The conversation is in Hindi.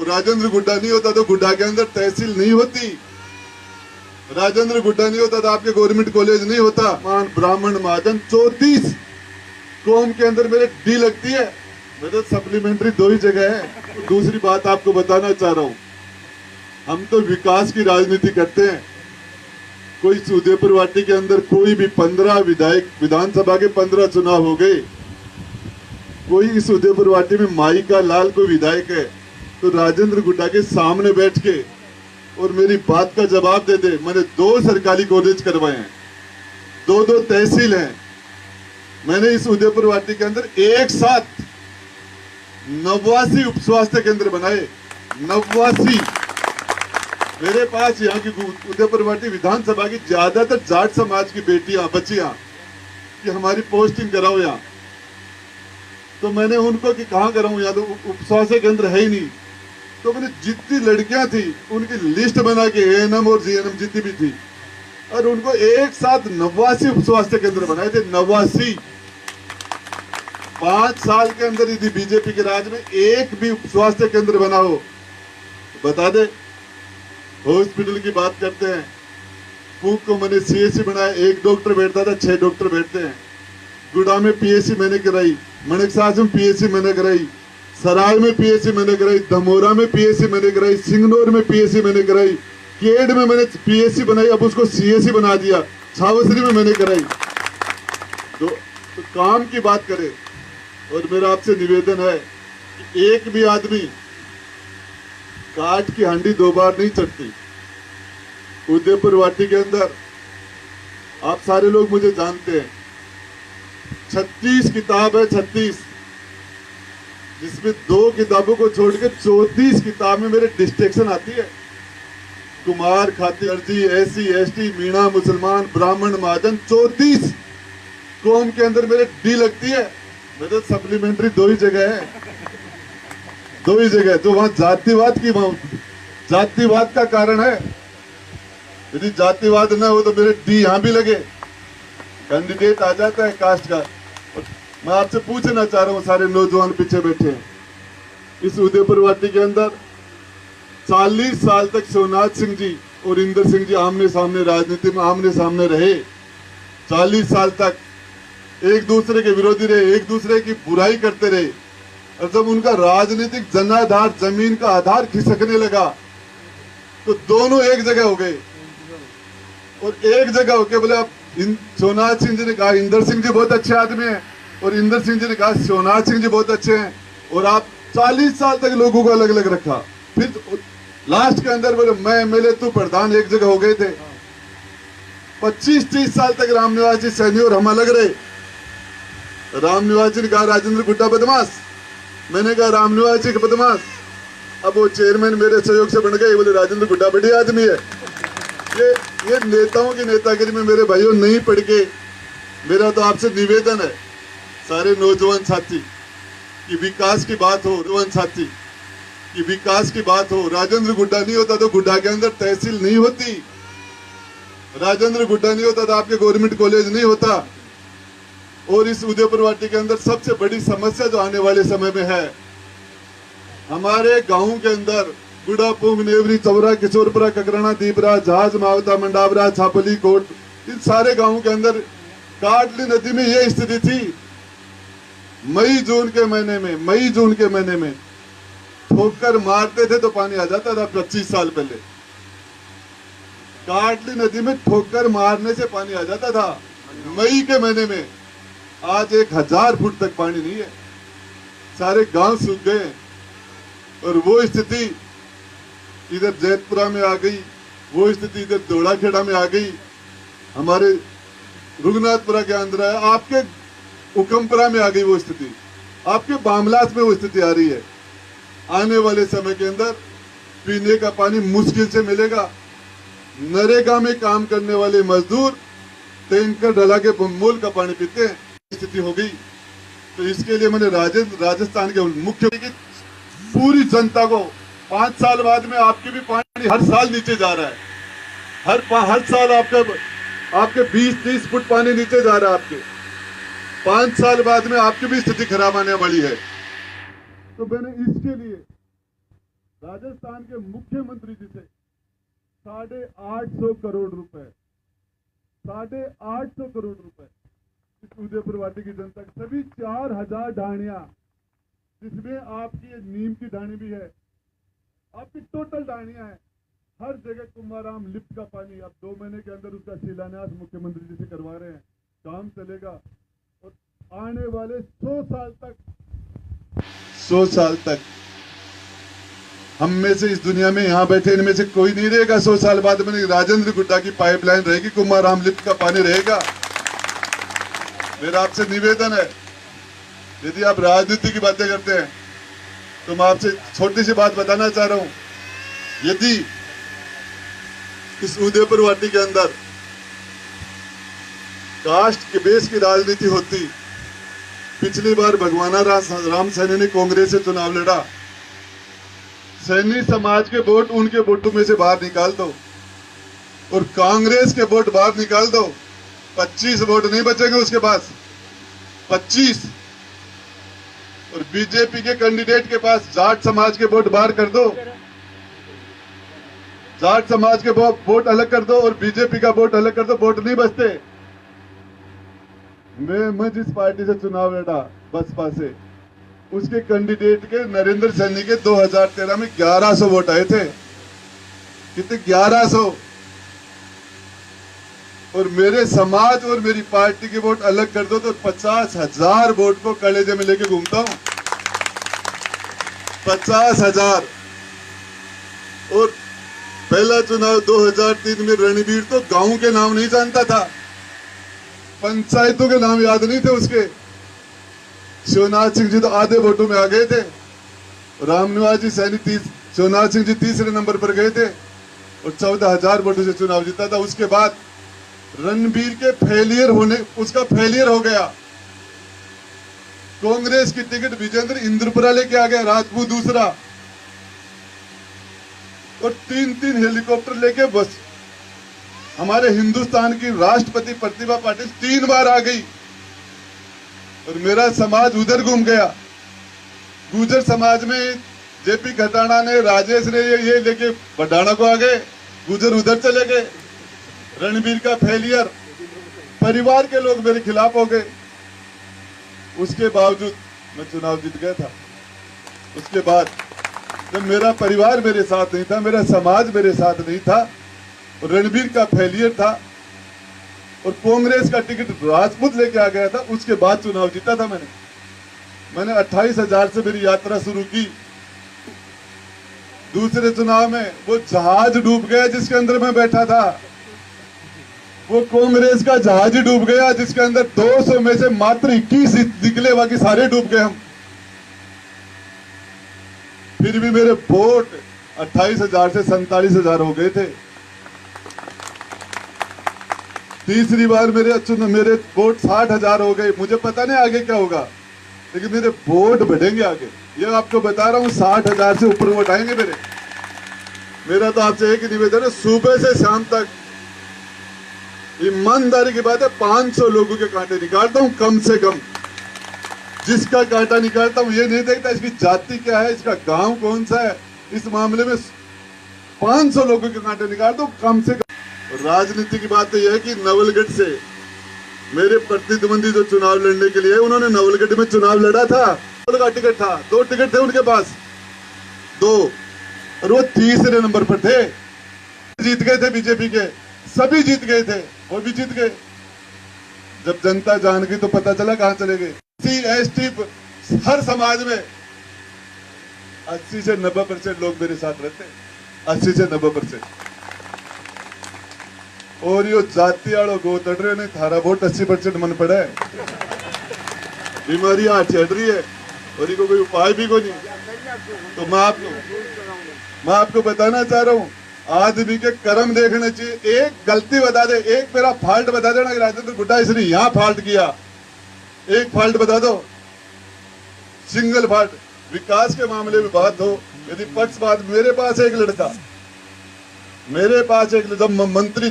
राजेंद्र गुड्डा नहीं होता तो गुड्डा के अंदर तहसील नहीं होती, राजेंद्र गुड्डा नहीं होता तो आपके गवर्नमेंट कॉलेज नहीं होता। ब्राह्मण महाजन 34 कौम के अंदर मेरे डी लगती है, मेरे सप्लीमेंट्री 2 ही जगह है। दूसरी बात आपको बताना चाह रहा हूं, हम तो विकास की राजनीति करते हैं। कोई उदयपुर वाटी के अंदर कोई भी 15 विधायक, विधानसभा के 15 चुनाव हो गए, कोई इस उदयपुर वाटी में माई का लाल कोई विधायक है तो राजेंद्र गुड्डा के सामने बैठ के और मेरी बात का जवाब दे दे। मैंने 2 सरकारी कॉलेज करवाए हैं, 2 तहसील हैं। मैंने इस उदयपुर वाटी के अंदर एक साथ 89 उप स्वास्थ्य केंद्र बनाए, 89। मेरे पास यहाँ की उदयपुर वाटी विधानसभा की ज्यादातर जाट समाज की बेटियां बच्चियां कि हमारी पोस्टिंग कराओ यहाँ, तो मैंने उनको कि कहाँ कराऊं, यहाँ तो उप स्वास्थ्य केंद्र है ही नहीं। तो मैंने जितनी लड़कियां थी उनकी लिस्ट बना के एएनएम और जीएनएम जितनी भी थी और उनको एक साथ 89 उप स्वास्थ्य केंद्र बनाए थे, 89। 5 साल के अंदर यदि बीजेपी के राज में एक भी उप स्वास्थ्य केंद्र बना हो तो बता दे। हॉस्पिटल की बात करते हैं, पूक को मैंने सीएससी बनाया, 1 डॉक्टर बैठता था, 6 डॉक्टर बैठते हैं। गुड़ा में पीएससी मैंने कराई, मनकसास में पीएससी मैंने कराई, सराय में पीएससी मैंने कराई, धमोरा में पीएससी मैंने कराई, सिंगनौर में पीएससी मैंने कराई, केड में मैंने पीएससी बनाई, अब उसको सीएससी बना दिया, छावसरी में मैंने कराई। तो काम की बात करें। और मेरा आपसे निवेदन है कि एक भी आदमी काट की हांडी 2 बार नहीं चढ़ती। उदयपुर वाटी के अंदर आप सारे लोग मुझे जानते हैं, 36 किताब है, 36, जिसमें 2 किताबों को छोड़ के 34 किताब में मेरे डिस्ट्रैक्शन आती है। कुमार, खाती, अर्जी, एससी, एसटी, मीणा, मुसलमान, ब्राह्मण, महाजन 34 कौम के अंदर मेरे डी लगती है। मेरे सप्लीमेंट्री 2 ही जगह है, 2 ही जगह। तो वहां जातिवाद का कारण है। यदि जातिवाद न हो तो मेरे डी यहां भी लगे, कैंडिडेट आ जाता है कास्ट का। मैं आपसे पूछना चाह रहा हूं, सारे नौजवान पीछे बैठे हैं, इस उदयपुर वाटी के अंदर 40 साल तक शिवनाथ सिंह जी और इंदर सिंह जी आमने सामने राजनीति में आमने सामने रहे। 40 साल तक एक दूसरे के विरोधी रहे, एक दूसरे की बुराई करते रहे। और जब उनका राजनीतिक जनाधार, जमीन का आधार खिसकने लगा तो दोनों एक जगह हो गए। और एक जगह होके बोले, अब शिवनाथ सिंह जी ने कहा इंदर सिंह जी बहुत अच्छे आदमी हैं, और इंदर सिंह जी ने कहा शिवनाथ सिंह जी बहुत अच्छे हैं, और आप 40 साल तक लोगों को अलग अलग रखा। फिर लास्ट के अंदर बोले मैं एमएलए तू प्रधान, एक जगह हो गए थे। 25-30 साल तक रामनिवास जी सैनी और हम अलग रहे। रामनिवास जी ने कहा राजेंद्र गुड्डा बदमाश, मैंने कहा रामनिवास जी बदमाश। अब वो चेयरमैन मेरे सहयोग से बन गए, बोले राजेंद्र गुड्डा बढ़िया आदमी है। ये नेताओं की नेतागिरी में मेरे भाइयों नहीं पड़ के मेरा तो आपसे निवेदन है, सारे नौजवान साथी कि विकास की बात हो, नौजवान साथी कि विकास की बात हो। राजेंद्र गुड्डा नहीं होता तो गुड्डा के अंदर तहसील नहीं होती, राजेंद्र गुड्डा नहीं होता तो आपके गवर्नमेंट कॉलेज नहीं होता। और इस उदयपुर वाटी के अंदर सबसे बड़ी समस्या जो आने वाले समय में है, हमारे गांव के अंदर गुड़ा, पुंग, नेवरी, चौरा, किशोरपुरा, ककराना, दीपरा, जहाज, मावता, मंडावरा, छापली, कोट, इन सारे गांवों के अंदर काटली नदी में यह स्थिति थी। मई जून के महीने में ठोकर मारते थे तो पानी आ जाता था। 25 साल पहले काटली नदी में ठोकर मारने से पानी आ जाता था। मई के महीने में आज 1000 फुट तक पानी नहीं है, सारे गांव सूख गए। और वो स्थिति इधर जैतपुरा में आ गई, वो स्थिति इधर दोड़ाखेड़ा में आ गई, हमारे रुगनाथपुरा के अंदर है, आपके उकमपुरा में आ गई वो स्थिति, आपके बामलास में वो स्थिति आ रही है। आने वाले समय के अंदर पीने का पानी मुश्किल से मिलेगा। नरेगा में काम करने वाले मजदूर टैंकर डला के मूल का पानी पीते हैं, स्थिति हो गई। तो इसके लिए मैंने राजस्थान के मुख्यमंत्री की पूरी जनता को 5 साल बाद में आपके भी पानी हर साल नीचे जा रहा है, हर साल आपके 20-30 फुट पानी नीचे जा रहा है। आपके 5 साल बाद में आपकी भी स्थिति खराब आने वाली है। तो मैंने इसके लिए राजस्थान के मुख्यमंत्री जी से 850 करोड़ रुपए, 850 करोड़ रुपए इस उदयपुर वाटी की जनता की, सभी 4000 ढाणियां, जिसमें आपकी ये नीम की ढाणी भी है, आपकी टोटल ढाणियां हैं। हर जगह कुमाराम लिफ्ट का पानी, अब 2 महीने के अंदर उसका शिलान्यास मुख्यमंत्री जी से करवा रहे हैं, काम चलेगा। और आने वाले 100 साल तक हम में से, इस दुनिया में यहां बैठे इनमें से कोई नहीं रहेगा 100 साल बाद में राजेंद्र गुड्डा की पाइपलाइन रहेगी, कुमाराम लिफ्ट का पानी रहेगा। मेरा आपसे निवेदन है, यदि आप राजनीति की बातें करते हैं तो मैं आपसे छोटी सी बात बताना चाह रहा हूं। यदि इस उदयपुर वाटी के अंदर कास्ट के बेस की राजनीति होती, पिछली बार भगवाना राम सैनी ने कांग्रेस से चुनाव लड़ा, सैनी समाज के वोट उनके वोटों में से बाहर निकाल दो और कांग्रेस के वोट बाहर निकाल दो, 25 वोट नहीं बचेंगे उसके पास, 25। और बीजेपी के कैंडिडेट के पास जाट समाज के वोट बाहर कर दो, जाट समाज के वोट अलग कर दो और बीजेपी का वोट अलग कर दो, वोट नहीं बचते। मैं जिस पार्टी से चुनाव लड़ा, बसपा से, उसके कैंडिडेट के नरेंद्र सैनी के 2013 में 1100 वोट आए थे। कितने? 1100। और मेरे समाज और मेरी पार्टी के वोट अलग कर दो तो 50,000 वोट को कलेजे में लेके घूमता हूं, 50,000। और पहला चुनाव 2003 में रणबीर तो गांव के नाम नहीं जानता था, पंचायतों के नाम याद नहीं थे उसके। शिवनाथ सिंह जी तो आधे वोटों में आ गए थे, रामनिवास जी सैनी शिवनाथ सिंह जी तीसरे नंबर पर गए थे और 14,000 वोटों से चुनाव जीता था। उसके बाद रणबीर के उसका फेलियर हो गया, कांग्रेस की टिकट विजेंद्र इंद्रपुरा लेके आ गया, राजपूत दूसरा, और 3 हेलीकॉप्टर लेके बस हमारे हिंदुस्तान की राष्ट्रपति प्रतिभा पाटिल 3 बार आ गई और मेरा समाज उधर घूम गया। गुर्जर समाज में जेपी खटाना ने, राजेश ने ये लेके बडाना को आ गए, गुर्जर उधर चले गए। रणबीर का फेलियर, परिवार के लोग मेरे खिलाफ हो गए। उसके बावजूद मैं चुनाव जीत गया था। उसके बाद जब मेरा परिवार मेरे साथ नहीं था, मेरा समाज मेरे साथ नहीं था, रणबीर का फेलियर था और कांग्रेस का टिकट राजपूत लेके आ गया था, उसके बाद चुनाव जीता था मैंने 28,000 से मेरी यात्रा शुरू की। दूसरे चुनाव में वो जहाज डूब गया जिसके अंदर मैं बैठा था, वो कांग्रेस का जहाज ही डूब गया जिसके अंदर 200 में से मात्र 21 निकले, बाकी सारे डूब गए हम। फिर भी मेरे वोट 28,000 से 47,000 हो गए थे। तीसरी बार मेरे वोट 60,000 हो गए। मुझे पता नहीं आगे क्या होगा, लेकिन मेरे वोट बढ़ेंगे आगे, ये आपको बता रहा हूं। 60,000 से ऊपर वोट आएंगे मेरे। मेरा तो आपसे एक ही निवेदन है, सुबह से शाम तक ईमानदारी की बात है 500 लोगों के कांटे निकालता हूं, कम से कम। जिसका कांटा निकालता हूं ये नहीं देखता इसकी जाति क्या है, इसका गांव कौन सा है। इस मामले में 500 लोगों के कांटे निकालता हूं, कम से कम। राजनीति की बात तो यह है कि नवलगढ़ से मेरे प्रतिद्वंदी जो चुनाव लड़ने के लिए, उन्होंने नवलगढ़ में चुनाव लड़ा था, उनका टिकट था, 2 टिकट थे उनके पास, 2, और वो तीसरे नंबर पर थे। जीत गए थे बीजेपी के, सभी जीत गए थे, वो भी जीत गए। जब जनता जान गई तो पता चला कहां चले गए। SC ST हर समाज में 80 से 90% लोग मेरे साथ रहते हैं, 80 से 90%। और यो जाति वालों को तड़ रहे ने थारा वोट 80% मन पड़ा है, बीमारी चढ़ रही है और इनको कोई उपाय भी को नहीं। तो मैं आपको बताना चाह रहा हूं, आदमी के कर्म देखने चाहिए। एक गलती बता दे, एक मेरा फॉल्ट बता देना कि राजेंद्र गुड्डा इसने यहां फॉल्ट किया, एक फॉल्ट बता दो, सिंगल फॉल्ट। विकास के मामले में बात हो, यदि पक्षपात, मेरे पास एक लड़का, जब मंत्री